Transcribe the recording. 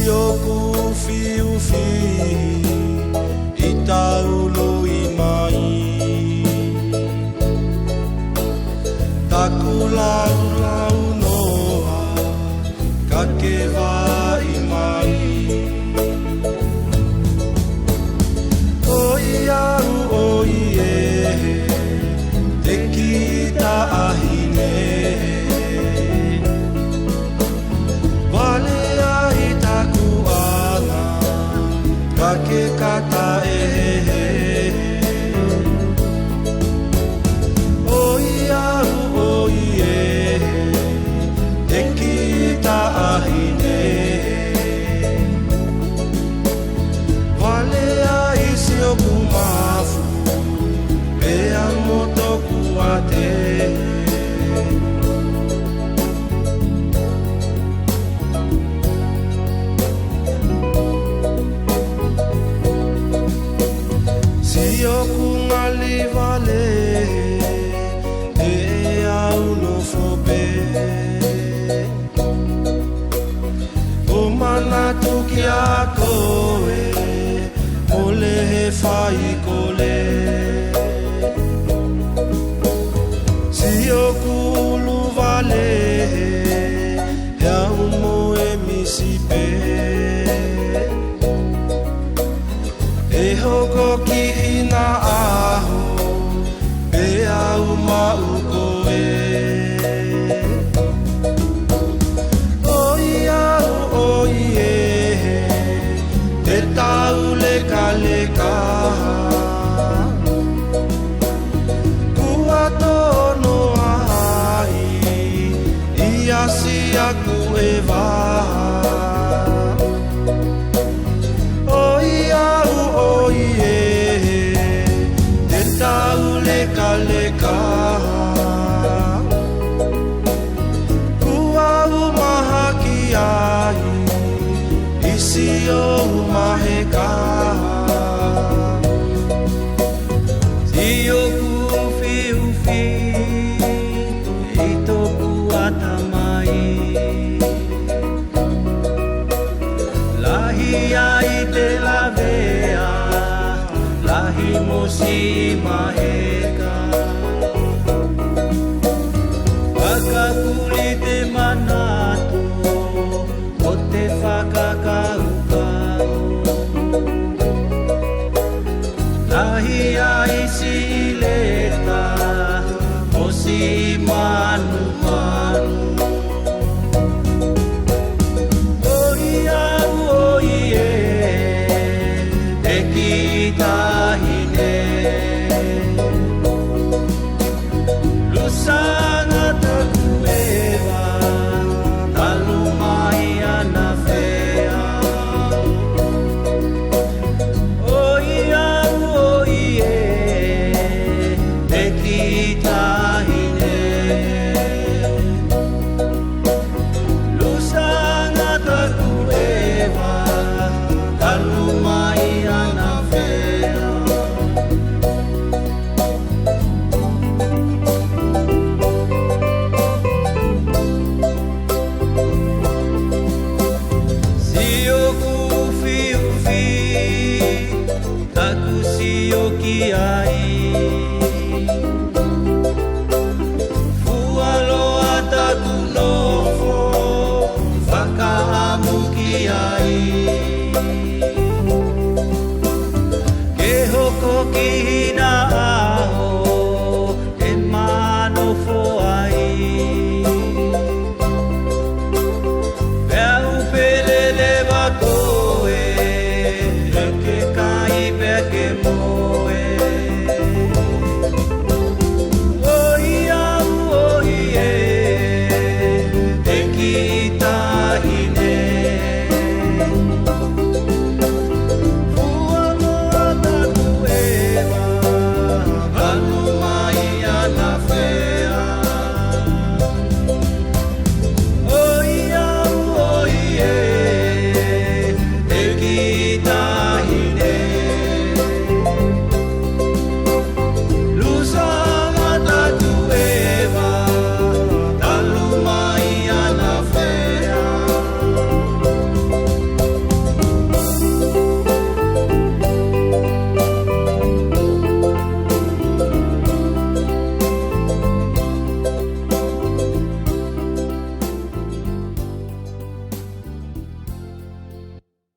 Sioku fiufi itaulo imai taku lau noa kakewa imai oi au oi e te kita ahine ke kata oi au oi e te kita ahine wale ai sioku mafu pea motoku ate Sioku ngali vale e au no fope o mana tuki a koe ole he fai kole Sioku lu vale e au moe misipe e hoko ki ina aho e au mau koe oi au oi e te tau leka leka kua tono ai ia si aku e waha leka leka kua umaha ki ai isi o umaheka sioku fiufi itoku atamai lahi ai te lavea lahi mosi maheka Kakakuli te manatu o te whakakaukau Lahi ai si leta o si manu manu Oi au oi e te kita hine Lusanga taku ewa talumai ana fea Oi au oi e te kita hine Lusanga taku ewa talumai ana fea Sioku fiufi taku sioki ai